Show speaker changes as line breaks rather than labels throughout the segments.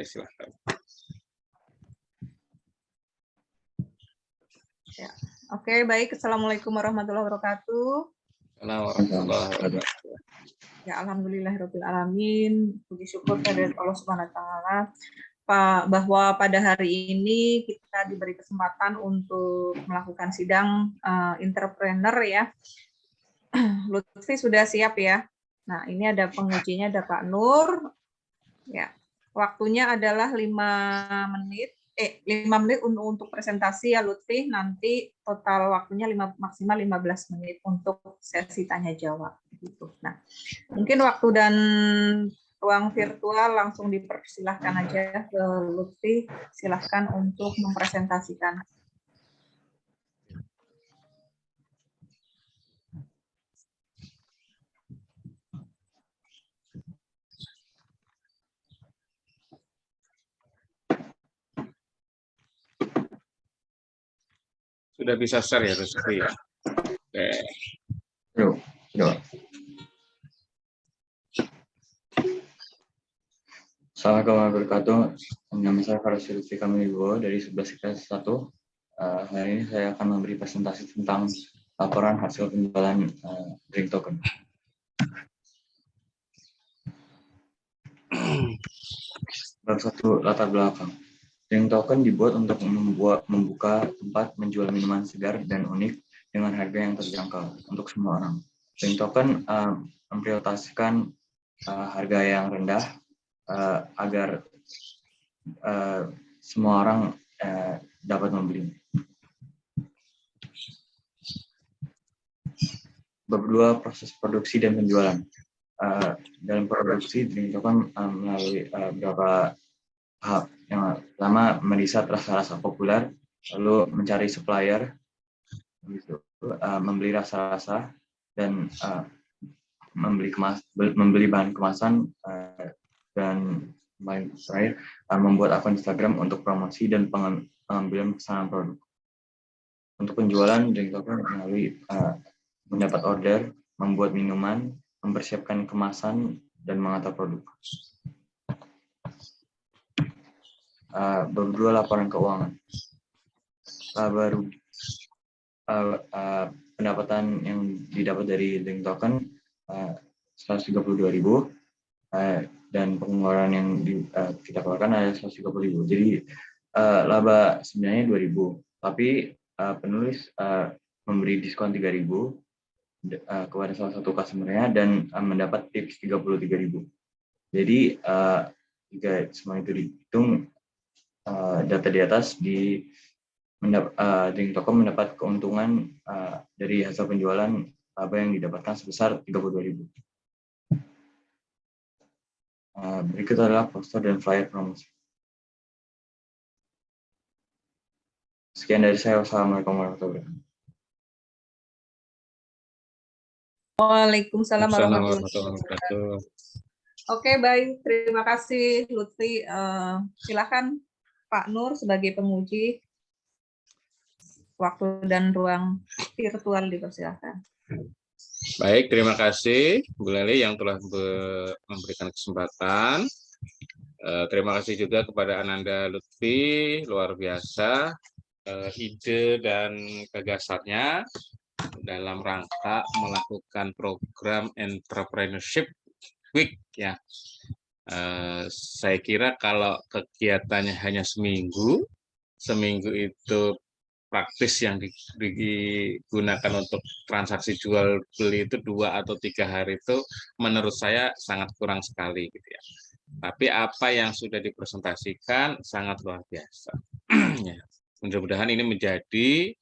Silahkan.
Ya. Oke, baik. Assalamualaikum warahmatullahi wabarakatuh.
Assalamualaikum warahmatullahi wabarakatuh.
Ya, alhamdulillahirabbil alamin. Puji syukur kehadirat Allah Subhanahu wa taala bahwa pada hari ini kita diberi kesempatan untuk melakukan sidang entrepreneur ya. Lutfi sudah siap ya. Nah, ini ada pengujinya, ada Pak Nur. Ya. Waktunya adalah 5 menit. 5 menit untuk presentasi ya Lutfi, nanti total waktunya maksimal 15 menit untuk sesi tanya jawab gitu. Nah, mungkin waktu dan ruang virtual langsung dipersilahkan aja ke Lutfi, silahkan untuk mempresentasikan.
Sudah bisa share ya, Lutfi ya. Oke.
Yuk. Assalamualaikum warahmatullahi wabarakatuh. Nama saya Farsi Lutfi Kamiliwo dari 11 IPS 1. Hari ini saya akan memberi presentasi tentang laporan hasil penjualan Drink Token. Baru satu latar belakang. Drink Token dibuat untuk membuka tempat menjual minuman segar dan unik dengan harga yang terjangkau untuk semua orang. Drink Token memprioritaskan harga yang rendah agar semua orang dapat membeli. Bab 2, proses produksi dan penjualan. Dalam produksi, Drink Token melalui beberapa tahap. Yang pertama, meriset rasa-rasa populer, lalu mencari supplier, membeli rasa-rasa, dan membeli bahan kemasan, dan terakhir membuat akun Instagram untuk promosi dan pengambilan pesanan produk. Untuk penjualan, Drink Token melalui mendapat order, membuat minuman, mempersiapkan kemasan, dan mengatur produk. Bab 2, laporan keuangan. Pendapatan yang didapat dari Drink Token 132.000, dan pengeluaran yang kita keluarkan ada 130.000. Jadi laba sebenarnya 2.000, tapi penulis memberi diskon 3.000 kepada salah satu customer-nya dan mendapat tips 33.000. Jadi jika semua itu dihitung, data di atas Drink Token mendapat keuntungan dari hasil penjualan laba yang didapatkan sebesar 32.000. Berikut adalah poster dan flyer promosi. Sekian dari saya. Wassalamualaikum warahmatullahi wabarakatuh.
Waalaikumsalam warahmatullahi
Assalamualaikum warahmatullahi wabarakatuh.
Oke, baik. Terima kasih Lutfi. Silakan Pak Nur sebagai penguji. Waktu dan ruang virtual dipersilakan.
Baik, terima kasih Bu Leli yang telah memberikan kesempatan. Terima kasih juga kepada Ananda Lutfi, luar biasa ide dan gagasannya dalam rangka melakukan program entrepreneurship week ya. Saya kira kalau kegiatannya hanya seminggu itu praktis yang digunakan untuk transaksi jual beli itu 2 atau 3 hari itu menurut saya sangat kurang sekali gitu ya. Tapi apa yang sudah dipresentasikan sangat luar biasa. Ya. Mudah-mudahan ini menjadi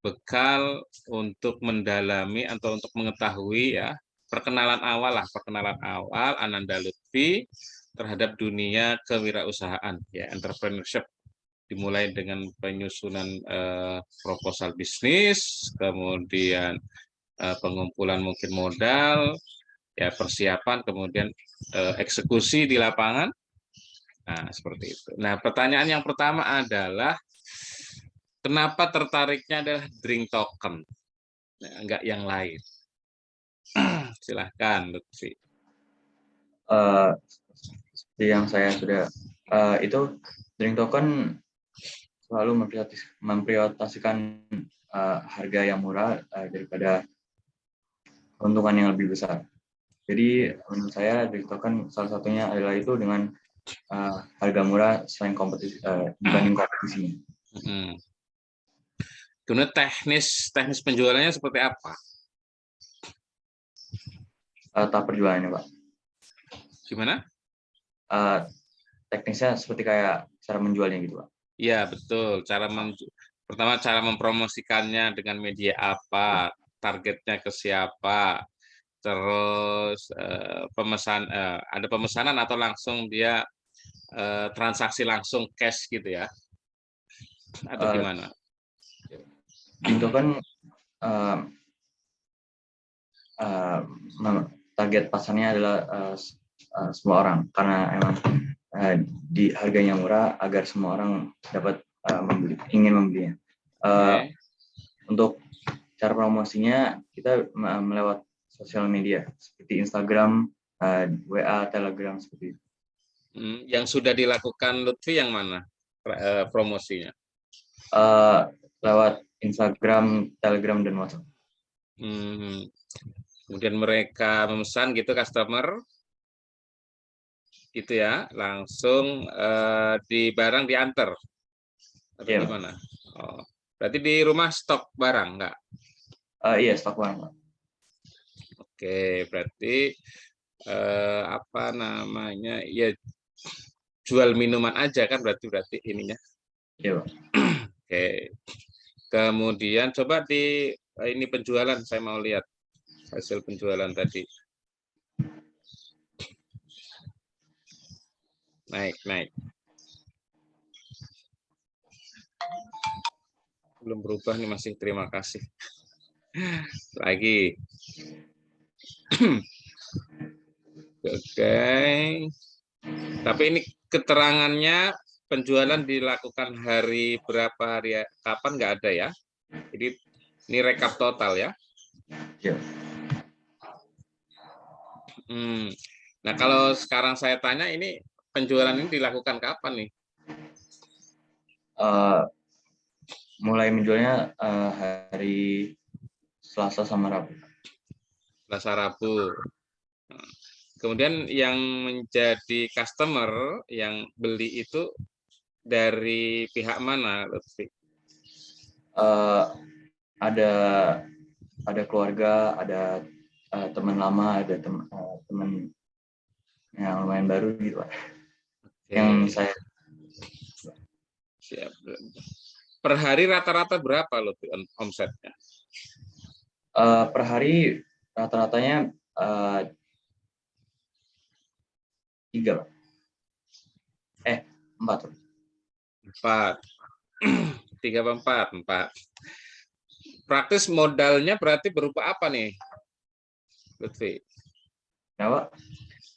bekal untuk mendalami atau untuk mengetahui ya perkenalan awal Ananda Lutfi terhadap dunia kewirausahaan ya, entrepreneurship, dimulai dengan penyusunan proposal bisnis, kemudian pengumpulan mungkin modal, ya persiapan, kemudian eksekusi di lapangan. Nah, seperti itu. Nah, pertanyaan yang pertama adalah kenapa tertariknya adalah Drink Token, nah, enggak yang lain. Silahkan, Lutfi.
Seperti yang saya sudah itu drink token selalu memprioritaskan harga yang murah daripada keuntungan yang lebih besar. Jadi menurut saya drink token salah satunya adalah itu dengan harga murah selain kompetisi dibanding kompetisinya.
Kemudian teknis penjualannya seperti apa?
Tahap perjualannya, Pak.
Gimana?
Teknisnya seperti kayak cara menjualnya gitu, Pak.
Iya, betul. Pertama cara mempromosikannya dengan media apa, targetnya ke siapa, terus ada pemesanan atau langsung dia transaksi langsung cash gitu ya, atau gimana?
Itu kan target pasarnya adalah semua orang karena emang di harganya murah agar semua orang dapat ingin membelinya. Untuk cara promosinya kita melewat sosial media seperti Instagram, WA, Telegram seperti itu.
Yang sudah dilakukan Lutfi yang mana promosinya?
Lewat Instagram, Telegram, dan WhatsApp.
Kemudian mereka memesan gitu, customer gitu ya, langsung di barang diantar atau gimana? Oh, berarti di rumah stok barang nggak?
Iya, stok barang, Pak.
Oke, berarti apa namanya? Ya jual minuman aja kan berarti ininya.
Iya, Pak.
Oke. Kemudian coba di ini penjualan, saya mau lihat hasil penjualan tadi. Naik. Belum berubah nih, masih terima kasih. Lagi. Oke. Tapi ini keterangannya penjualan dilakukan hari berapa, hari kapan nggak ada ya. Jadi ini rekap total ya.
Iya.
Nah, kalau sekarang saya tanya ini penjualan ini dilakukan kapan nih?
Mulai menjualnya hari Selasa sama Rabu.
Selasa, Rabu. Kemudian yang menjadi customer yang beli itu dari pihak mana, Lutfi?
Ada keluarga, ada teman lama, ada teman yang lumayan baru gitu, Pak. Yang saya
siap. Per hari rata-rata berapa Lutfi omsetnya?
Per hari rata-ratanya 3, Pak. 4.
4. Praktis modalnya berarti berupa apa nih, Lutfi?
Ya, Pak.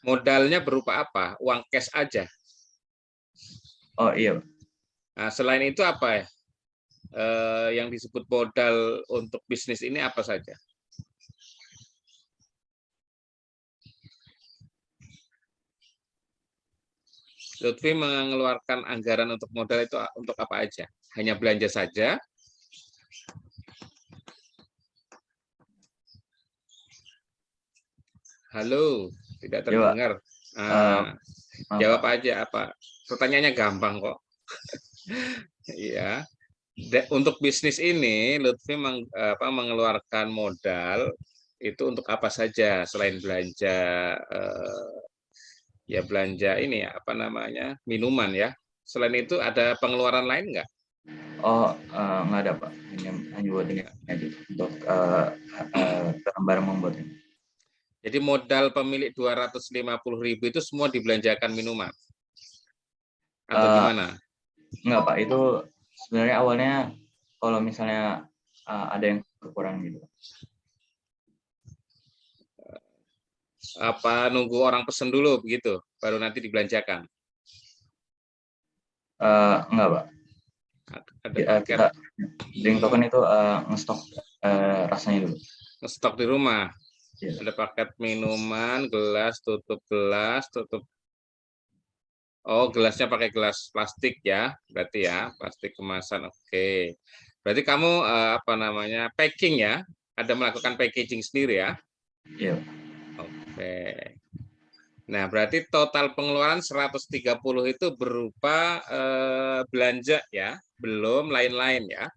Modalnya berupa apa? Uang cash aja?
Oh iya, Pak.
Nah, selain itu apa ya? Yang disebut modal untuk bisnis ini apa saja? Lutfi mengeluarkan anggaran untuk modal itu untuk apa aja? Hanya belanja saja? Halo, tidak terdengar. Jawab aja apa? Pertanyaannya gampang kok. Iya. Untuk bisnis ini, Lutfi mengeluarkan modal itu untuk apa saja selain belanja ya belanja ini ya apa namanya minuman ya. Selain itu ada pengeluaran lain nggak?
Oh, nggak ada, Pak. Hanya buat ini aja untuk barang membuatnya.
Jadi modal pemilik 250.000 itu semua dibelanjakan minuman atau gimana?
Enggak, Pak. Itu sebenarnya awalnya kalau misalnya ada yang kekurangan gitu.
Apa nunggu orang pesen dulu begitu, baru nanti dibelanjakan?
Enggak, Pak. Kita drink token itu ngestok rasanya dulu.
Ngestok di rumah.
Ya.
Ada paket minuman, gelas, tutup. Oh, gelasnya pakai gelas plastik ya, berarti ya, plastik kemasan. Oke. Berarti kamu apa namanya, packing ya? Ada melakukan packaging sendiri ya?
Iya.
Oke. Nah, berarti total pengeluaran 130 itu berupa belanja ya, belum lain-lain ya.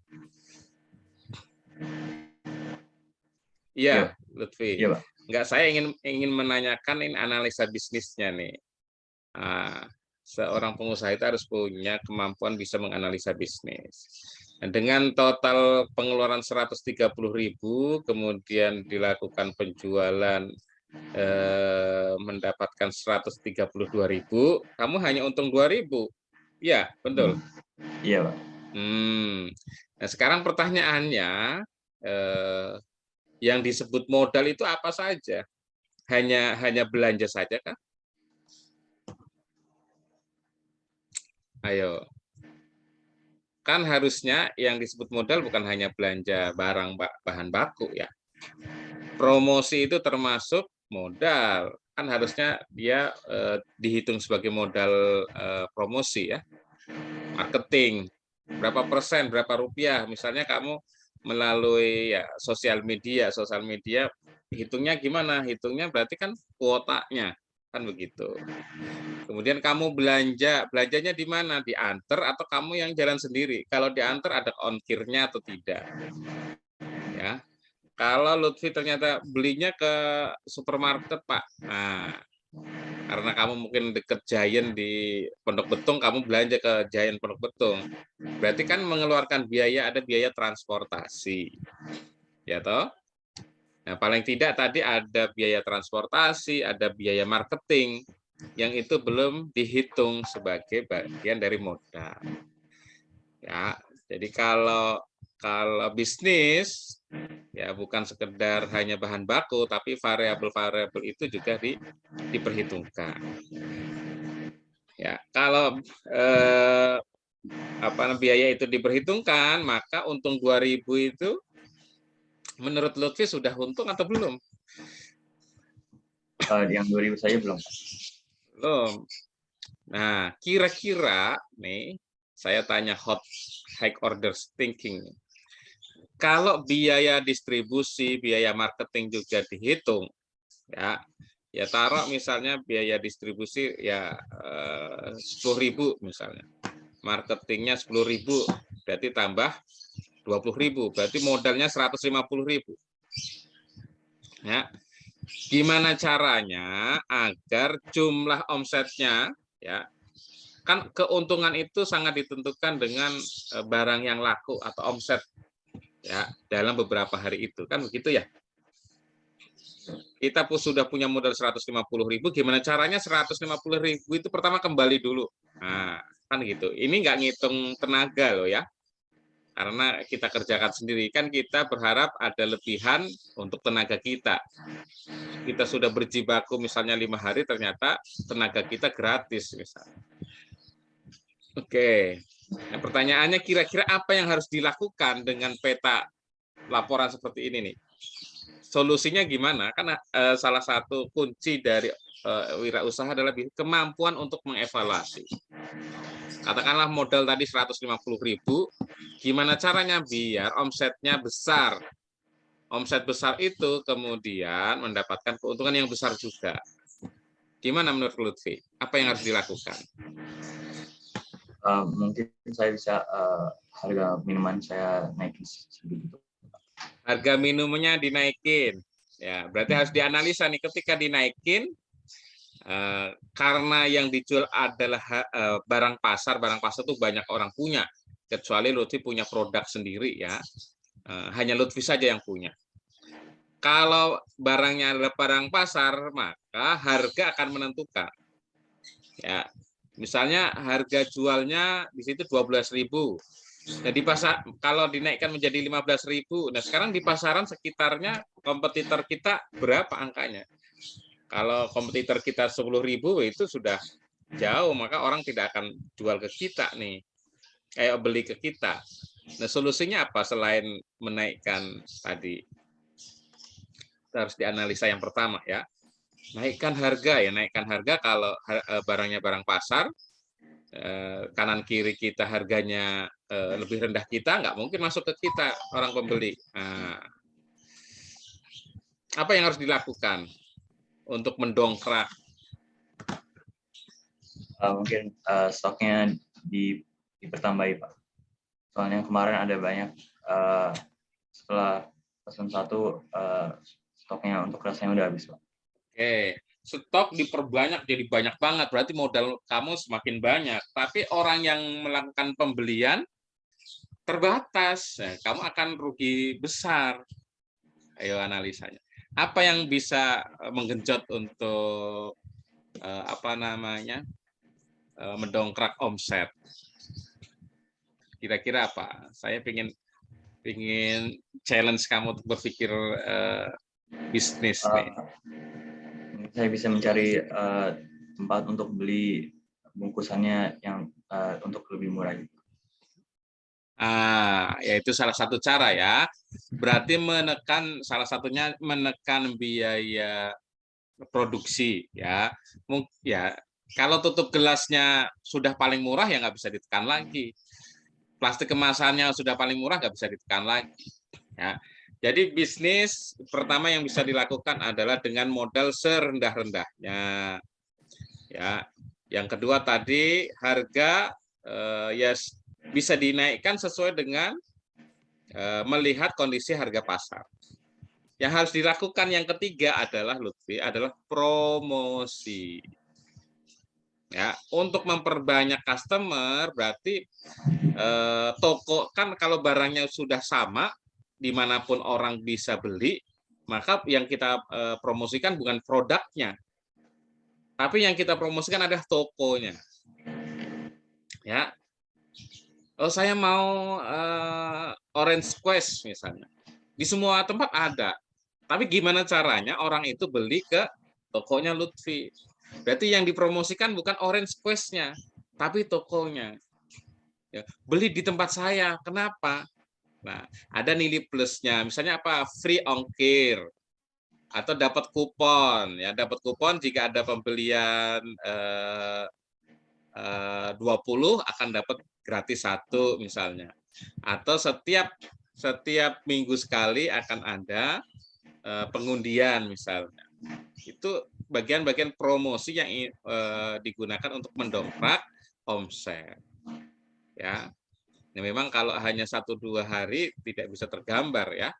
Iya,
Iya, Lutfi.
iya, Pak.
Enggak, saya ingin menanyakan ini analisa bisnisnya nih. Nah, seorang pengusaha itu harus punya kemampuan bisa menganalisa bisnis. Dan dengan total pengeluaran 130.000, kemudian dilakukan penjualan mendapatkan 132.000, kamu hanya untung 2.000. Ya, betul.
Iya, Pak.
Nah, sekarang pertanyaannya, yang disebut modal itu apa saja? Hanya belanja saja kah? Ayo. Kan harusnya yang disebut modal bukan hanya belanja barang bahan baku ya. Promosi itu termasuk modal. Kan harusnya dia dihitung sebagai modal promosi ya. Marketing. Berapa persen, berapa rupiah. Misalnya kamu melalui ya sosial media hitungnya gimana? Hitungnya berarti kan kuotanya. Kan begitu. Kemudian kamu belanjanya di mana? Diantar atau kamu yang jalan sendiri? Kalau diantar ada ongkirnya atau tidak? Ya. Kalau Lutfi ternyata belinya ke supermarket, Pak. Nah, karena kamu mungkin deket Giant di Pondok Betung, kamu belanja ke Giant Pondok Betung. Berarti kan mengeluarkan biaya, ada biaya transportasi. Ya toh? Nah, paling tidak tadi ada biaya transportasi, ada biaya marketing, yang itu belum dihitung sebagai bagian dari modal. Ya, jadi kalau bisnis ya bukan sekedar hanya bahan baku, tapi variabel-variabel itu juga diperhitungkan. Ya, kalau biaya itu diperhitungkan, maka untung 2.000 itu menurut Lutfi sudah untung atau belum?
Yang 2.000 saya belum.
Belum. Nah, kira-kira nih, saya tanya high order thinking. Kalau biaya distribusi, biaya marketing juga dihitung, ya taruh misalnya biaya distribusi ya 10.000 misalnya, marketingnya 10.000, berarti tambah 20.000, berarti modalnya 150.000. Ya, gimana caranya agar jumlah omsetnya ya kan keuntungan itu sangat ditentukan dengan barang yang laku atau omset ya dalam beberapa hari itu kan begitu ya. Kita sudah punya modal 150.000, gimana caranya 150.000 itu pertama kembali dulu. Nah, kan gitu. Ini nggak ngitung tenaga loh ya. Karena kita kerjakan sendiri kan kita berharap ada lebihan untuk tenaga kita. Kita sudah berjibaku misalnya 5 hari ternyata tenaga kita gratis misalnya. Oke. Nah, pertanyaannya kira-kira apa yang harus dilakukan dengan peta laporan seperti ini nih? Solusinya gimana? Karena salah satu kunci dari wirausaha adalah kemampuan untuk mengevaluasi. Katakanlah modal tadi 150.000, gimana caranya biar omsetnya besar? Omset besar itu kemudian mendapatkan keuntungan yang besar juga. Gimana menurut Lutfi? Apa yang harus dilakukan?
Mungkin saya bisa harga minuman saya naikin sedikit.
Harga minumnya dinaikin. Ya, berarti harus dianalisa nih ketika dinaikin karena yang dijual adalah barang pasar itu banyak orang punya, kecuali Lutfi punya produk sendiri ya, hanya Lutfi saja yang punya. Kalau barangnya adalah barang pasar, maka harga akan menentukan. Ya, misalnya harga jualnya di situ 12.000. Nah, di pasar kalau dinaikkan menjadi 15.000, nah sekarang di pasaran sekitarnya kompetitor kita berapa angkanya? Kalau kompetitor kita 10.000 itu sudah jauh, maka orang tidak akan jual ke kita nih, beli ke kita. Nah, solusinya apa selain menaikkan tadi harus dianalisa yang pertama ya. Naikkan harga ya, naikkan harga kalau barangnya barang pasar, kanan kiri kita harganya lebih rendah, kita nggak mungkin masuk ke kita orang pembeli. Nah, apa yang harus dilakukan untuk mendongkrak?
Mungkin stoknya dipertambahi, Pak. Soalnya kemarin ada banyak setelah pesan 1 stoknya untuk rasanya udah habis, Pak.
Oke, stok diperbanyak jadi banyak banget, berarti modal kamu semakin banyak. Tapi orang yang melakukan pembelian terbatas, kamu akan rugi besar. Ayo analisanya. Apa yang bisa menggenjot untuk mendongkrak omset? Kira-kira apa? Saya ingin challenge kamu untuk berpikir bisnis nih.
Saya bisa mencari tempat untuk beli bungkusannya yang untuk lebih murah.
Yaitu salah satu cara ya. Berarti salah satunya menekan biaya produksi ya. Ya, kalau tutup gelasnya sudah paling murah ya nggak bisa ditekan lagi. Plastik kemasannya sudah paling murah nggak bisa ditekan lagi. Ya. Jadi bisnis pertama yang bisa dilakukan adalah dengan modal serendah-rendahnya. Ya. Yang kedua tadi harga ya bisa dinaikkan sesuai dengan melihat kondisi harga pasar. Yang harus dilakukan yang ketiga adalah Lutfi, adalah promosi. Ya, untuk memperbanyak customer berarti toko kan kalau barangnya sudah sama dimanapun orang bisa beli, maka yang kita promosikan bukan produknya, tapi yang kita promosikan adalah tokonya. Ya, oh saya mau orange squash misalnya, di semua tempat ada, tapi gimana caranya orang itu beli ke tokonya Lutfi? Berarti yang dipromosikan bukan orange squash-nya, tapi tokonya. Ya, beli di tempat saya, kenapa? Nah, ada nilai plusnya, misalnya apa? Free ongkir atau dapat kupon. Ya, dapat kupon jika ada pembelian 20 akan dapat gratis 1 misalnya. Atau setiap minggu sekali akan ada pengundian misalnya. Itu bagian-bagian promosi yang digunakan untuk mendongkrak omset. Ya, nah, memang kalau hanya 1-2 hari tidak bisa tergambar ya.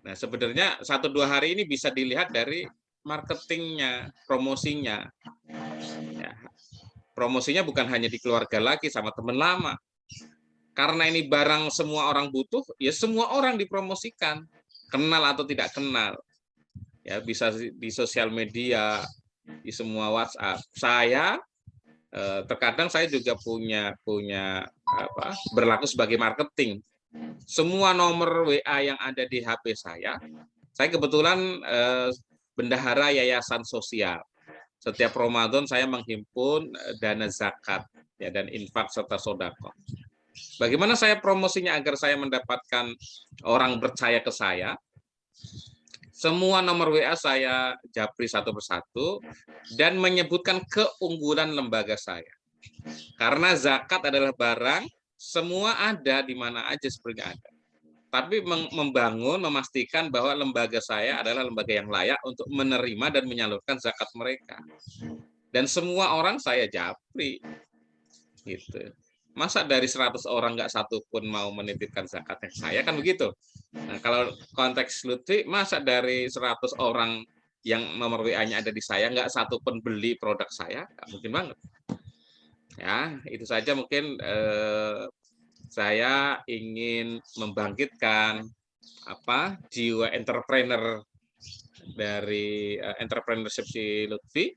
Nah sebenarnya 1-2 hari ini bisa dilihat dari marketingnya, promosinya. Ya, promosinya bukan hanya di keluarga lagi sama teman lama. Karena ini barang semua orang butuh, ya semua orang dipromosikan, kenal atau tidak kenal. Ya bisa di sosial media, di semua WhatsApp. Terkadang saya juga punya berlaku sebagai marketing. Semua nomor WA yang ada di HP saya kebetulan bendahara yayasan sosial. Setiap Ramadan saya menghimpun dana zakat ya dan infak serta sodako. Bagaimana saya promosinya agar saya mendapatkan orang percaya ke saya? Semua nomor WA saya japri satu persatu dan menyebutkan keunggulan lembaga saya. Karena zakat adalah barang, semua ada di mana aja sebenarnya ada. Tapi memastikan bahwa lembaga saya adalah lembaga yang layak untuk menerima dan menyalurkan zakat mereka. Dan semua orang saya japri. Gitu. Masa dari 100 orang nggak satu pun mau menitipkan zakatnya saya, kan begitu. Nah, kalau konteks Lutfi, masa dari 100 orang yang nomor WA-nya ada di saya, nggak satu pun beli produk saya? Nggak mungkin banget. Ya, itu saja mungkin saya ingin membangkitkan jiwa entrepreneur dari entrepreneurship si Lutfi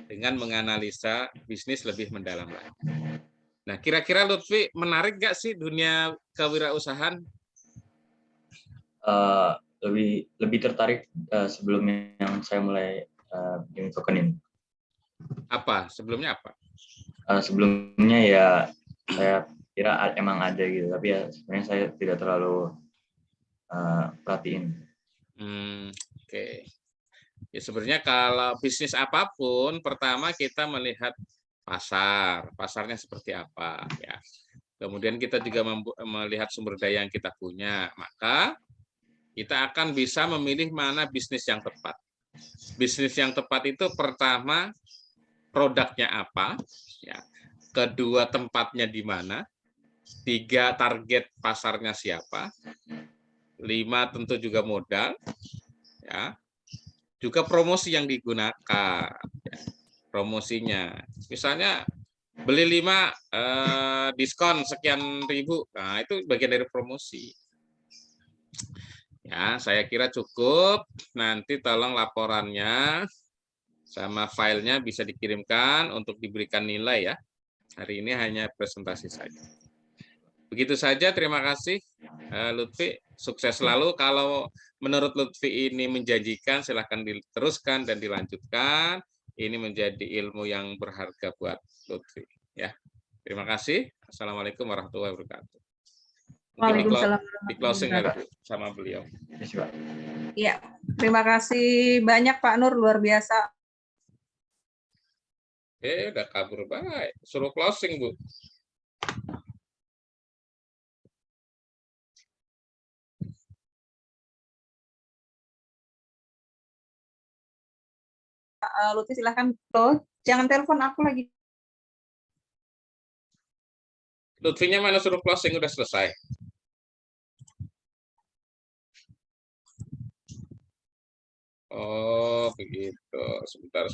dengan menganalisa bisnis lebih mendalam lagi. Nah, kira-kira Lutfi menarik nggak sih dunia kewirausahaan?
Lebih tertarik sebelum yang saya mulai bikin token ini.
Sebelumnya apa?
Sebelumnya ya saya kira emang ada gitu, tapi ya sebenarnya saya tidak terlalu perhatiin.
Oke. Ya sebenarnya kalau bisnis apapun, pertama kita melihat pasarnya seperti apa ya. Kemudian kita juga melihat sumber daya yang kita punya, maka kita akan bisa memilih mana bisnis yang tepat. Bisnis yang tepat itu pertama produknya apa, ya. Kedua tempatnya di mana, 3 target pasarnya siapa, 5 tentu juga modal, ya. Juga promosi yang digunakan, ya. Promosinya, misalnya beli 5 diskon sekian ribu, nah itu bagian dari promosi. Ya, saya kira cukup. Nanti tolong laporannya sama filenya bisa dikirimkan untuk diberikan nilai ya. Hari ini hanya presentasi saja. Begitu saja, terima kasih Lutfi. Sukses selalu. Kalau menurut Lutfi ini menjanjikan, silahkan diteruskan dan dilanjutkan. Ini menjadi ilmu yang berharga buat Lutfi. Ya, terima kasih. Assalamualaikum warahmatullahi wabarakatuh. Mungkin
Waalaikumsalam
di closing kali
warahmatullahi
Bu, sama beliau.
Iya, terima kasih banyak Pak Nur, luar biasa.
Udah kabur baik. Suruh closing Bu.
Lutfi silahkan close. Jangan telepon aku lagi.
Lutfinya mana suruh closing udah selesai. Oh begitu. Sebentar.